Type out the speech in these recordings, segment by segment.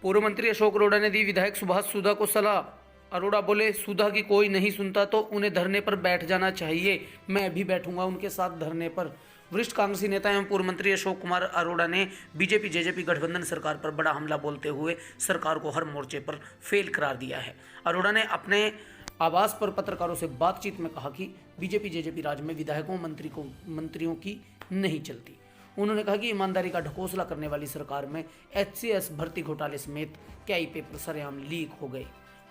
पूर्व मंत्री अशोक अरोड़ा ने दी विधायक सुभाष सुधा को सलाह। अरोड़ा बोले, सुधा की कोई नहीं सुनता तो उन्हें धरने पर बैठ जाना चाहिए। मैं भी बैठूंगा उनके साथ धरने पर। वरिष्ठ कांग्रेसी नेता एवं पूर्व मंत्री अशोक कुमार अरोड़ा ने बीजेपी जेजेपी गठबंधन सरकार पर बड़ा हमला बोलते हुए सरकार को हर मोर्चे पर फेल करार दिया है। अरोड़ा ने अपने आवास पर पत्रकारों से बातचीत में कहा कि बीजेपी जेजेपी राज में विधायकों मंत्रियों की नहीं चलती। उन्होंने कहा कि ईमानदारी का ढकोसला करने वाली सरकार में एचसीएस भर्ती घोटाले समेत कई पेपर सरेआम लीक हो गए।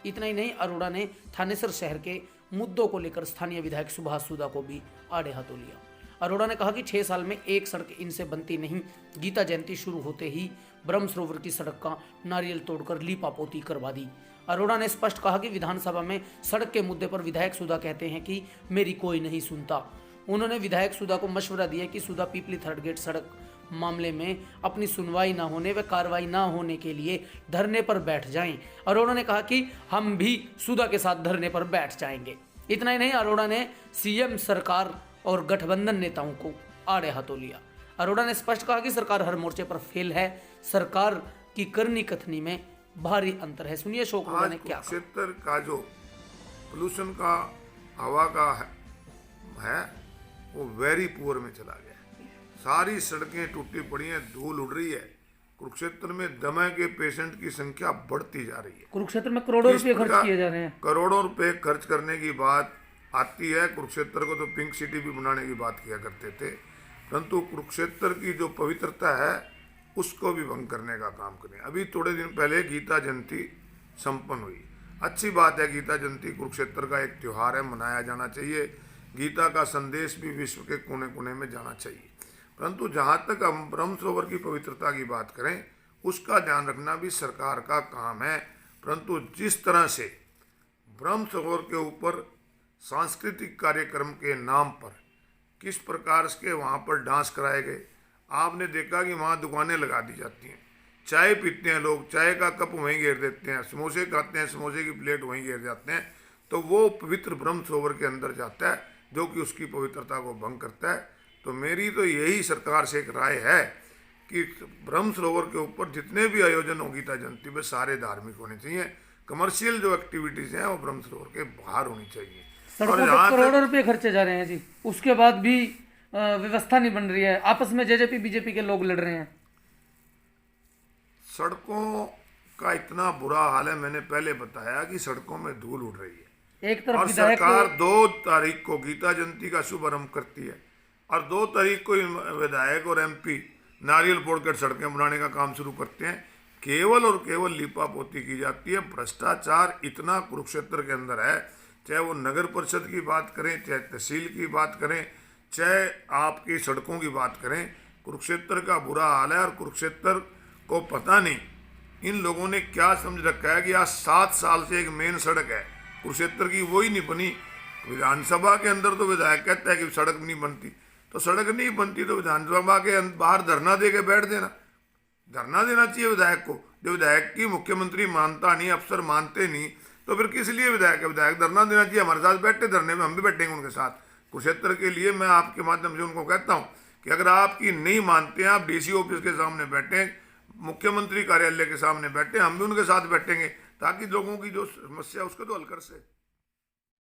इतना ही नहीं, अरोड़ा ने थानेसर शहर के मुद्दों को लेकर स्थानीय विधायक सुभाष सुधा को भी आड़े हाथों लिया। अरोड़ा ने कहा कि 6 साल में एक सड़क इनसे बनती नहीं। गीता जयंती शुरू होते ही ब्रह्म सरोवर की सड़क का नारियल तोड़कर लीपापोती करवा दी। अरोड़ा ने स्पष्ट कहा कि विधानसभा में सड़क के मुद्दे पर विधायक सुधा कहते हैं कि मेरी कोई नहीं सुनता। उन्होंने विधायक सुधा को मशवरा दिया कि सुधा पीपली थर्ड गेट सड़क मामले में अपनी सुनवाई न होने व कार्रवाई न होने के लिए धरने पर बैठ जाएं। अरोड़ा ने कहा कि हम भी सुधा के साथ धरने पर बैठ जाएंगे। इतना ही नहीं, अरोड़ा ने सीएम सरकार और गठबंधन नेताओं को आड़े हाथों लिया। अरोड़ा ने स्पष्ट कहा कि सरकार हर मोर्चे पर फेल है। सरकार की करनी कथनी में भारी अंतर है। सुनिए अशोक अरोड़ा ने क्या कहा। क्षेत्र का जो पोल्यूशन का हवा का है वो वेरी पुअर में चला गया। सारी सड़कें टूटी पड़ी हैं, धूल उड़ रही है। कुरुक्षेत्र में दमा के पेशेंट की संख्या बढ़ती जा रही है। कुरुक्षेत्र में करोड़ों रुपए खर्च किए जा रहे हैं। करोड़ों रुपए खर्च करने की बात आती है। कुरुक्षेत्र को तो पिंक सिटी भी बनाने की बात किया करते थे, परंतु कुरुक्षेत्र की जो पवित्रता है उसको भी भंग करने का काम करें। अभी थोड़े दिन पहले गीता जयंती संपन्न हुई। अच्छी बात है, गीता जयंती कुरुक्षेत्र का एक त्यौहार है, मनाया जाना चाहिए। गीता का संदेश भी विश्व के कोने कोने में जाना चाहिए। परंतु जहाँ तक हम ब्रह्म सरोवर की पवित्रता की बात करें, उसका ध्यान रखना भी सरकार का काम है। परंतु जिस तरह से ब्रह्म सरोवर के ऊपर सांस्कृतिक कार्यक्रम के नाम पर किस प्रकार के वहाँ पर डांस कराए गए, आपने देखा कि वहाँ दुकानें लगा दी जाती हैं। चाय पीते हैं लोग, चाय का कप वहीं घेर देते हैं। समोसे खाते हैं, समोसे की प्लेट वहीं घेर जाते हैं। तो वो पवित्र ब्रह्म सरोवर के अंदर जाता है, जो कि उसकी पवित्रता को भंग करता है। तो मेरी तो यही सरकार से एक राय है कि ब्रह्म सरोवर के ऊपर जितने भी आयोजन हो गीता जयंती में सारे धार्मिक होने चाहिए। कमर्शियल जो एक्टिविटीज़ हैं वो ब्रह्म सरोवर के बाहर होनी चाहिए। सड़कों पर करोड़ों रुपए खर्चे जा रहे हैं जी, उसके बाद भी व्यवस्था नहीं बन रही है। आपस में जेजेपी बीजेपी के लोग लड़ रहे हैं। सड़कों का इतना बुरा हाल है, मैंने पहले बताया कि सड़कों में धूल उड़ रही है। एक तरफ और सरकार 2 तारीख को गीता जयंती का शुभारंभ करती है और 2 तारीख को विधायक और एमपी नारियल फोड़कर सड़कें बनाने का काम शुरू करते हैं। केवल और केवल लीपापोती की जाती है। भ्रष्टाचार इतना कुरुक्षेत्र के अंदर है, चाहे वो नगर परिषद की बात करें, चाहे तहसील की बात करें, चाहे आपकी सड़कों की बात करें। कुरुक्षेत्र का बुरा हाल है और कुरुक्षेत्र को पता नहीं इन लोगों ने क्या समझ रखा है कि आज 7 साल से एक मेन सड़क है कुरुक्षेत्र की, वो ही नहीं बनी। विधानसभा के अंदर तो विधायक कहता है कि सड़क नहीं बनती, तो सड़क नहीं बनती तो विधानसभा के बाहर धरना दे के बैठ देना। धरना देना चाहिए विधायक को। जो विधायक की मुख्यमंत्री मानता नहीं, अफसर मानते नहीं, तो फिर किस लिए विधायक है? विधायक धरना देना चाहिए। हमारे साथ बैठे धरने में, हम भी बैठेंगे उनके साथ। कुरुक्षेत्र के लिए मैं आपके माध्यम से उनको कहता हूँ कि अगर आपकी नहीं मानते हैं, आप डीसी ऑफिस के सामने बैठे, मुख्यमंत्री कार्यालय के सामने बैठे, हम भी उनके साथ बैठेंगे ताकि लोगों की जो समस्या उसको तो हल कर सके।